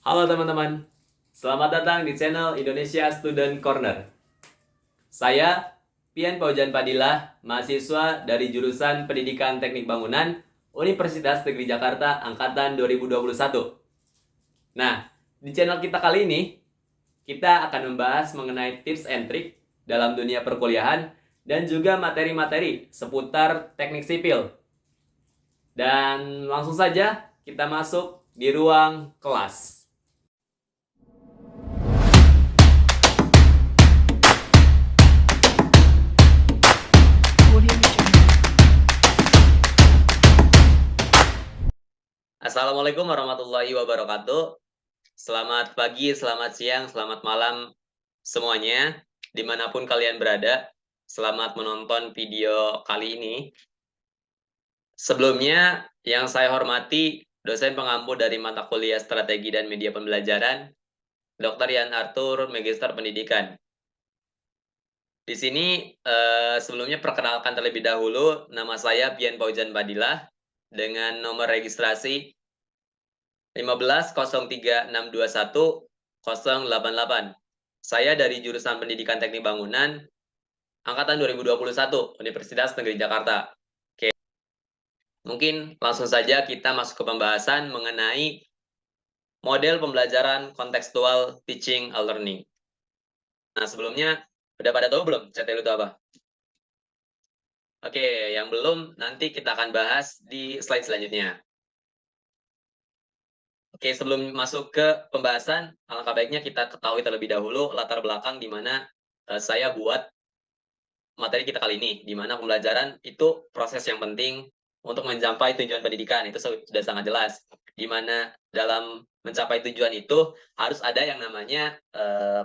Halo teman-teman, selamat datang di channel Indonesia Student Corner. Saya Pian Paujan Padilah, mahasiswa dari jurusan Pendidikan Teknik Bangunan Universitas Negeri Jakarta Angkatan 2021. Nah, di channel kita kali ini, kita akan membahas mengenai tips and trik dalam dunia perkuliahan dan juga materi-materi seputar teknik sipil. Dan langsung saja kita masuk di ruang kelas. Assalamualaikum warahmatullahi wabarakatuh. Selamat pagi, selamat siang, selamat malam semuanya, dimanapun kalian berada. Selamat menonton video kali ini. Sebelumnya, yang saya hormati dosen pengampu dari mata kuliah Strategi dan Media Pembelajaran, Dr. Yan Arthur, Magister Pendidikan. Di sini sebelumnya perkenalkan terlebih dahulu, nama saya Pian Paujan Badilah dengan nomor registrasi 1503621088. Saya dari jurusan Pendidikan Teknik Bangunan angkatan 2021 Universitas Negeri Jakarta. Oke. Mungkin langsung saja kita masuk ke pembahasan mengenai model pembelajaran kontekstual teaching and learning. Nah, sebelumnya udah pada tahu belum CTL itu apa? Oke, yang belum nanti kita akan bahas di slide selanjutnya. Oke, sebelum masuk ke pembahasan, alangkah baiknya kita ketahui terlebih dahulu latar belakang di mana saya buat materi kita kali ini, di mana pembelajaran itu proses yang penting untuk mencapai tujuan pendidikan. Itu sudah sangat jelas. Di mana dalam mencapai tujuan itu harus ada yang namanya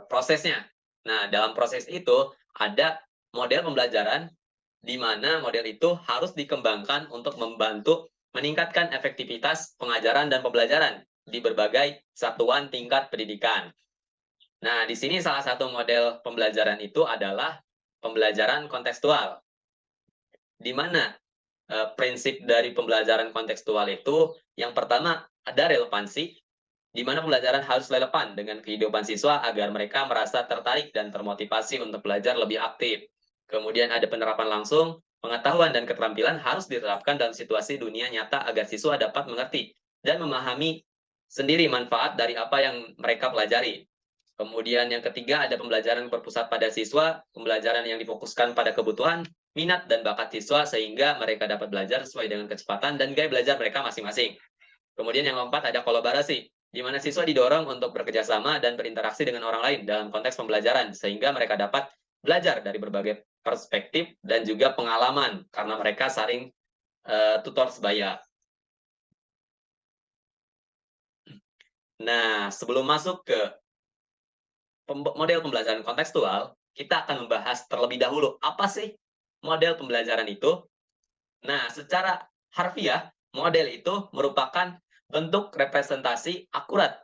prosesnya. Nah, dalam proses itu ada model pembelajaran di mana model itu harus dikembangkan untuk membantu meningkatkan efektivitas pengajaran dan pembelajaran di berbagai satuan tingkat pendidikan. Nah, di sini salah satu model pembelajaran itu adalah pembelajaran kontekstual, di mana prinsip dari pembelajaran kontekstual itu yang pertama ada relevansi, di mana pembelajaran harus relevan dengan kehidupan siswa agar mereka merasa tertarik dan termotivasi untuk belajar lebih aktif. Kemudian ada penerapan langsung, pengetahuan dan keterampilan harus diterapkan dalam situasi dunia nyata agar siswa dapat mengerti dan memahami sendiri manfaat dari apa yang mereka pelajari. Kemudian yang ketiga ada pembelajaran berpusat pada siswa, pembelajaran yang difokuskan pada kebutuhan, minat, dan bakat siswa sehingga mereka dapat belajar sesuai dengan kecepatan dan gaya belajar mereka masing-masing. Kemudian yang keempat ada kolaborasi, di mana siswa didorong untuk bekerja sama dan berinteraksi dengan orang lain dalam konteks pembelajaran, sehingga mereka dapat belajar dari berbagai perspektif dan juga pengalaman, karena mereka saling tutor sebaya. Nah, sebelum masuk ke model pembelajaran kontekstual, kita akan membahas terlebih dahulu apa sih model pembelajaran itu. Nah, secara harfiah, model itu merupakan bentuk representasi akurat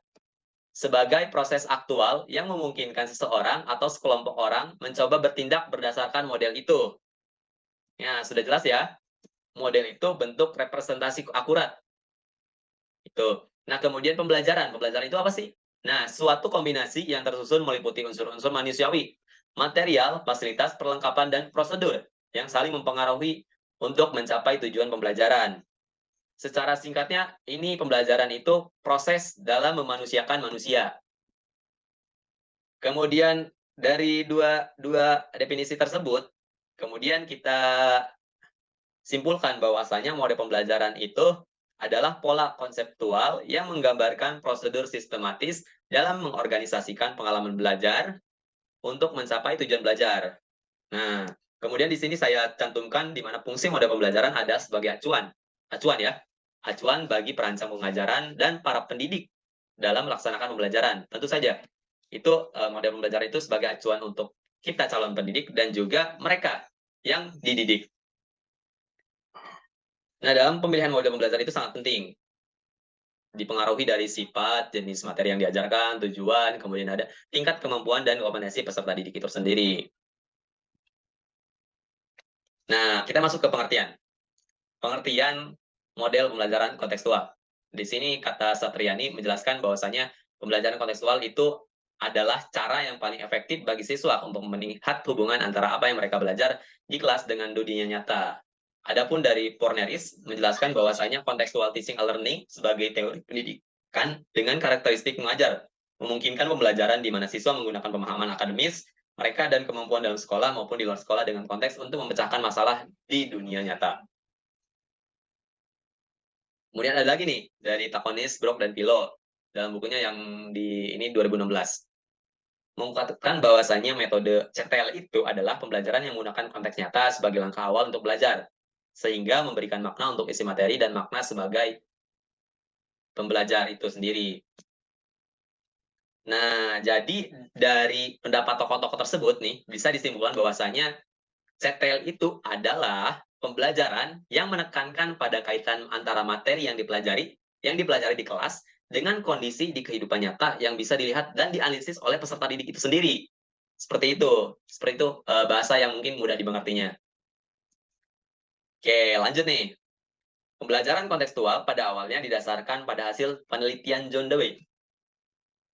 sebagai proses aktual yang memungkinkan seseorang atau sekelompok orang mencoba bertindak berdasarkan model itu. Ya, sudah jelas ya? Model itu bentuk representasi akurat. Itu. Nah, kemudian pembelajaran. Pembelajaran itu apa sih? Nah, suatu kombinasi yang tersusun meliputi unsur-unsur manusiawi, material, fasilitas, perlengkapan, dan prosedur yang saling mempengaruhi untuk mencapai tujuan pembelajaran. Secara singkatnya, ini pembelajaran itu proses dalam memanusiakan manusia. Kemudian dari dua definisi tersebut, kemudian kita simpulkan bahwasanya model pembelajaran itu adalah pola konseptual yang menggambarkan prosedur sistematis dalam mengorganisasikan pengalaman belajar untuk mencapai tujuan belajar. Nah, kemudian di sini saya cantumkan di mana fungsi model pembelajaran ada sebagai acuan ya, acuan bagi perancang pengajaran dan para pendidik dalam melaksanakan pembelajaran. Tentu saja, itu model pembelajaran itu sebagai acuan untuk kita calon pendidik dan juga mereka yang dididik. Nah, dalam pemilihan model pembelajaran itu sangat penting. Dipengaruhi dari sifat, jenis materi yang diajarkan, tujuan, kemudian ada tingkat kemampuan dan kompetensi peserta didik itu sendiri. Nah, kita masuk ke pengertian. Pengertian model pembelajaran kontekstual. Di sini kata Satriani menjelaskan bahwasanya pembelajaran kontekstual itu adalah cara yang paling efektif bagi siswa untuk melihat hubungan antara apa yang mereka belajar di kelas dengan dunia nyata. Adapun dari Forneris menjelaskan bahwasanya contextual teaching and learning sebagai teori pendidikan dengan karakteristik mengajar, memungkinkan pembelajaran di mana siswa menggunakan pemahaman akademis mereka dan kemampuan dalam sekolah maupun di luar sekolah dengan konteks untuk memecahkan masalah di dunia nyata. Kemudian ada lagi nih dari Takonis, Brock, dan Pilo dalam bukunya yang di ini 2016. Mengungkapkan bahwasanya metode CTL itu adalah pembelajaran yang menggunakan konteks nyata sebagai langkah awal untuk belajar, sehingga memberikan makna untuk isi materi dan makna sebagai pembelajar itu sendiri. Nah, jadi dari pendapat tokoh-tokoh tersebut nih, bisa disimpulkan bahwasanya CTL itu adalah pembelajaran yang menekankan pada kaitan antara materi yang dipelajari di kelas dengan kondisi di kehidupan nyata yang bisa dilihat dan dianalisis oleh peserta didik itu sendiri. Seperti itu bahasa yang mungkin mudah dimengertinya. Oke, lanjut nih. Pembelajaran kontekstual pada awalnya didasarkan pada hasil penelitian John Dewey.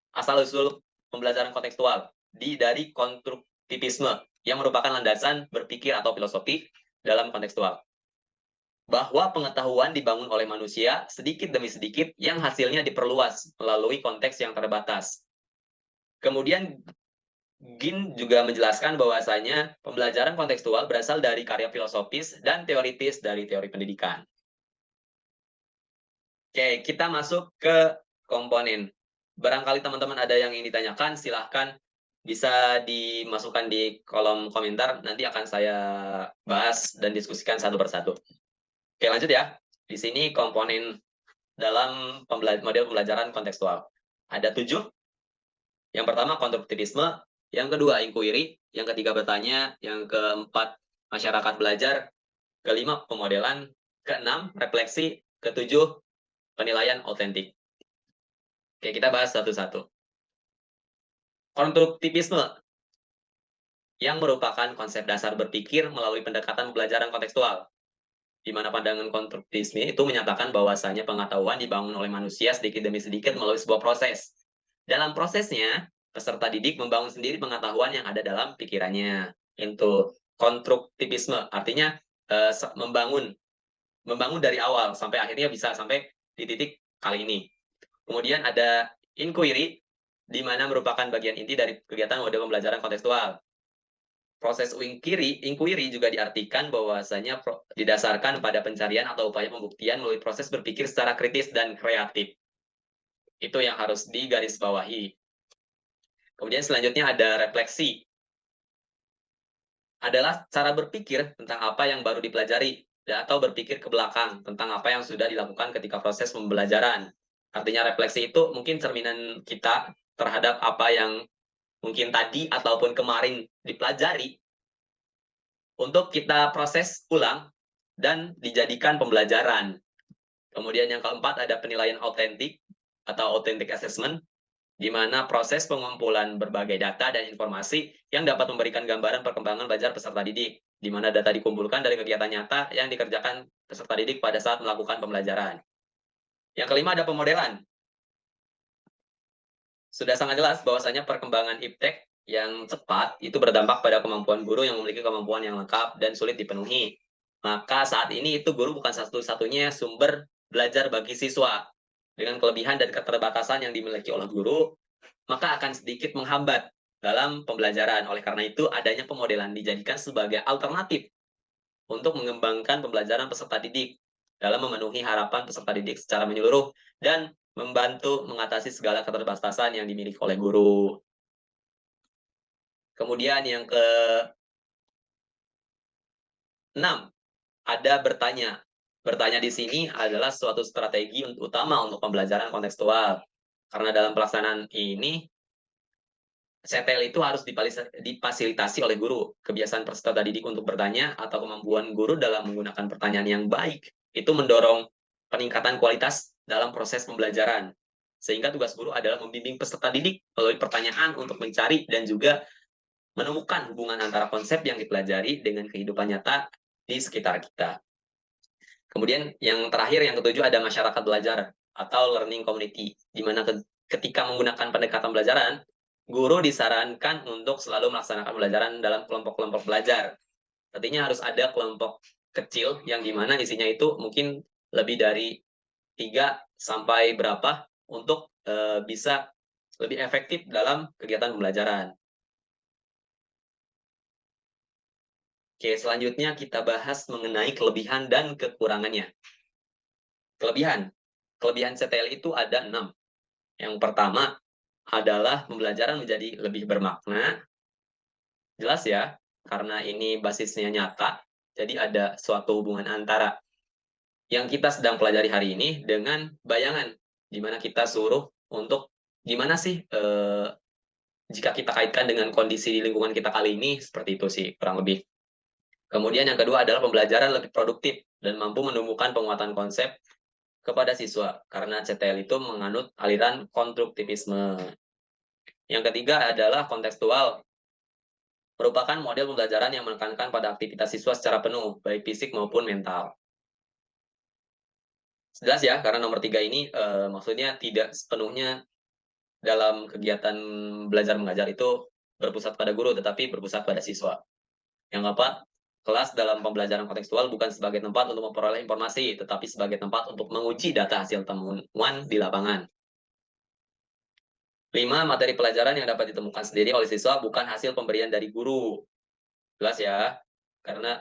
Asal-usul pembelajaran kontekstual dari konstruktivisme yang merupakan landasan berpikir atau filosofi dalam kontekstual. Bahwa pengetahuan dibangun oleh manusia sedikit demi sedikit yang hasilnya diperluas melalui konteks yang terbatas. Kemudian Gin juga menjelaskan bahwasanya pembelajaran kontekstual berasal dari karya filosofis dan teoritis dari teori pendidikan. Oke, kita masuk ke komponen. Barangkali teman-teman ada yang ingin ditanyakan, silahkan bisa dimasukkan di kolom komentar. Nanti akan saya bahas dan diskusikan satu persatu. Oke, lanjut ya. Di sini komponen dalam model pembelajaran kontekstual. Ada 7. Yang pertama, konstruktivisme. Yang kedua, inquiry. Yang ketiga, bertanya. Yang keempat, masyarakat belajar. Kelima, pemodelan. Keenam, refleksi. Ketujuh, penilaian autentik. Oke, kita bahas satu-satu. Konstruktivisme yang merupakan konsep dasar berpikir melalui pendekatan pembelajaran kontekstual, di mana pandangan konstruktivisme itu menyatakan bahwasanya pengetahuan dibangun oleh manusia sedikit demi sedikit melalui sebuah proses. Dalam prosesnya, peserta didik membangun sendiri pengetahuan yang ada dalam pikirannya. Itu konstruktivisme, artinya membangun dari awal sampai akhirnya bisa sampai di titik kali ini. Kemudian ada inquiry, di mana merupakan bagian inti dari kegiatan model pembelajaran kontekstual. Proses inquiry juga diartikan bahwasanya didasarkan pada pencarian atau upaya pembuktian melalui proses berpikir secara kritis dan kreatif. Itu yang harus digarisbawahi. Kemudian selanjutnya ada refleksi. Adalah cara berpikir tentang apa yang baru dipelajari atau berpikir ke belakang tentang apa yang sudah dilakukan ketika proses pembelajaran. Artinya refleksi itu mungkin cerminan kita terhadap apa yang mungkin tadi ataupun kemarin dipelajari untuk kita proses ulang dan dijadikan pembelajaran. Kemudian yang keempat ada penilaian autentik atau authentic assessment, di mana proses pengumpulan berbagai data dan informasi yang dapat memberikan gambaran perkembangan belajar peserta didik, di mana data dikumpulkan dari kegiatan nyata yang dikerjakan peserta didik pada saat melakukan pembelajaran. Yang kelima ada pemodelan. Sudah sangat jelas bahwasanya perkembangan iptek yang cepat itu berdampak pada kemampuan guru yang memiliki kemampuan yang lengkap dan sulit dipenuhi. Maka saat ini itu guru bukan satu-satunya sumber belajar bagi siswa. Dengan kelebihan dan keterbatasan yang dimiliki oleh guru, maka akan sedikit menghambat dalam pembelajaran. Oleh karena itu, adanya pemodelan dijadikan sebagai alternatif untuk mengembangkan pembelajaran peserta didik dalam memenuhi harapan peserta didik secara menyeluruh dan membantu mengatasi segala keterbatasan yang dimiliki oleh guru. Kemudian yang ke-6, ada bertanya. Bertanya di sini adalah suatu strategi utama untuk pembelajaran kontekstual. Karena dalam pelaksanaan ini, CTL itu harus difasilitasi oleh guru. Kebiasaan peserta didik untuk bertanya atau kemampuan guru dalam menggunakan pertanyaan yang baik itu mendorong peningkatan kualitas dalam proses pembelajaran. Sehingga tugas guru adalah membimbing peserta didik melalui pertanyaan untuk mencari dan juga menemukan hubungan antara konsep yang dipelajari dengan kehidupan nyata di sekitar kita. Kemudian yang terakhir, yang ketujuh, ada masyarakat belajar atau learning community, di mana ketika menggunakan pendekatan pembelajaran, guru disarankan untuk selalu melaksanakan pembelajaran dalam kelompok-kelompok belajar. Artinya harus ada kelompok kecil yang dimana isinya itu mungkin lebih dari 3 sampai berapa untuk bisa lebih efektif dalam kegiatan pembelajaran. Oke, selanjutnya kita bahas mengenai kelebihan dan kekurangannya. Kelebihan. Kelebihan CTL itu ada 6. Yang pertama adalah pembelajaran menjadi lebih bermakna. Jelas ya, karena ini basisnya nyata, jadi ada suatu hubungan antara yang kita sedang pelajari hari ini dengan bayangan, di mana kita suruh untuk gimana sih jika kita kaitkan dengan kondisi di lingkungan kita kali ini, seperti itu sih kurang lebih. Kemudian yang kedua adalah pembelajaran lebih produktif dan mampu menumbuhkan penguatan konsep kepada siswa, karena CTL itu menganut aliran konstruktivisme. Yang ketiga adalah kontekstual, merupakan model pembelajaran yang menekankan pada aktivitas siswa secara penuh, baik fisik maupun mental. Jelas ya, karena nomor 3 ini maksudnya tidak sepenuhnya dalam kegiatan belajar mengajar itu berpusat pada guru, tetapi berpusat pada siswa. Yang keempat, kelas dalam pembelajaran kontekstual bukan sebagai tempat untuk memperoleh informasi, tetapi sebagai tempat untuk menguji data hasil temuan di lapangan. 5. Materi pelajaran yang dapat ditemukan sendiri oleh siswa bukan hasil pemberian dari guru. Jelas ya, karena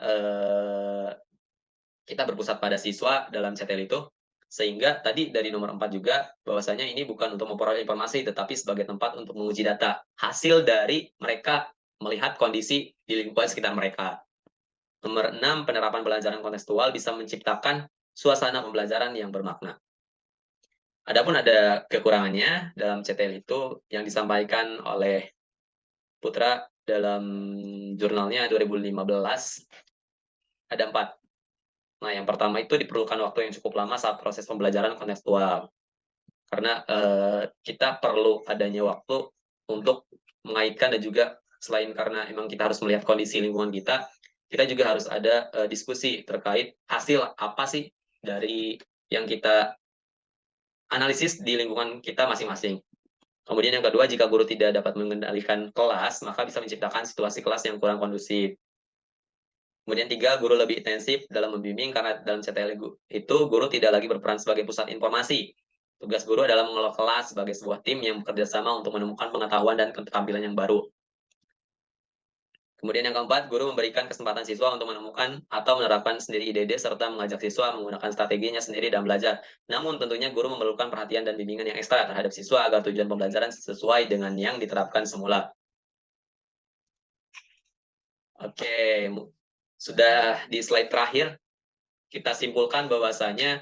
kita berpusat pada siswa dalam CTL itu, sehingga tadi dari nomor 4 juga, bahwasanya ini bukan untuk memperoleh informasi, tetapi sebagai tempat untuk menguji data, hasil dari mereka melihat kondisi di lingkungan sekitar mereka. Nomor 6, penerapan pembelajaran kontekstual bisa menciptakan suasana pembelajaran yang bermakna. Adapun ada kekurangannya dalam CTL itu yang disampaikan oleh Putra dalam jurnalnya 2015, ada 4. Nah, yang pertama itu diperlukan waktu yang cukup lama saat proses pembelajaran kontekstual. Karena kita perlu adanya waktu untuk mengaitkan dan juga selain karena emang kita harus melihat kondisi lingkungan kita juga harus ada diskusi terkait hasil apa sih dari yang kita analisis di lingkungan kita masing-masing. Kemudian yang kedua, jika guru tidak dapat mengendalikan kelas, maka bisa menciptakan situasi kelas yang kurang kondusif. Kemudian 3, guru lebih intensif dalam membimbing karena dalam CTL itu guru tidak lagi berperan sebagai pusat informasi. Tugas guru adalah mengelola kelas sebagai sebuah tim yang bekerja sama untuk menemukan pengetahuan dan keterampilan yang baru. Kemudian yang keempat, guru memberikan kesempatan siswa untuk menemukan atau menerapkan sendiri ide-ide serta mengajak siswa menggunakan strateginya sendiri dalam belajar. Namun tentunya guru memerlukan perhatian dan bimbingan yang ekstra terhadap siswa agar tujuan pembelajaran sesuai dengan yang diterapkan semula. Oke, sudah di slide terakhir, kita simpulkan bahwasanya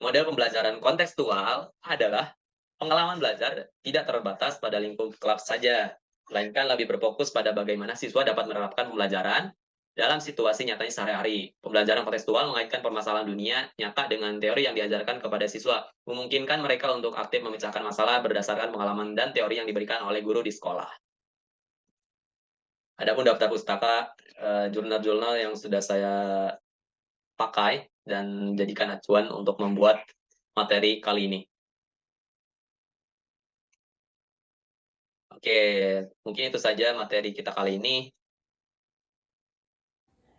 model pembelajaran kontekstual adalah pengalaman belajar tidak terbatas pada lingkup kelas saja, melainkan lebih berfokus pada bagaimana siswa dapat menerapkan pembelajaran dalam situasi nyatanya sehari-hari. Pembelajaran kontekstual mengaitkan permasalahan dunia nyata dengan teori yang diajarkan kepada siswa, memungkinkan mereka untuk aktif memecahkan masalah berdasarkan pengalaman dan teori yang diberikan oleh guru di sekolah. Adapun daftar pustaka, jurnal-jurnal yang sudah saya pakai dan jadikan acuan untuk membuat materi kali ini. Oke, mungkin itu saja materi kita kali ini.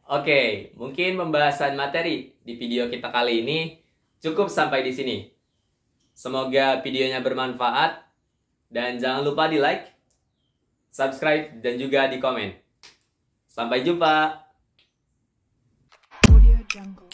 Oke, mungkin pembahasan materi di video kita kali ini cukup sampai di sini. Semoga videonya bermanfaat dan jangan lupa di like, subscribe, dan juga di komen. Sampai jumpa. Audio Jungle.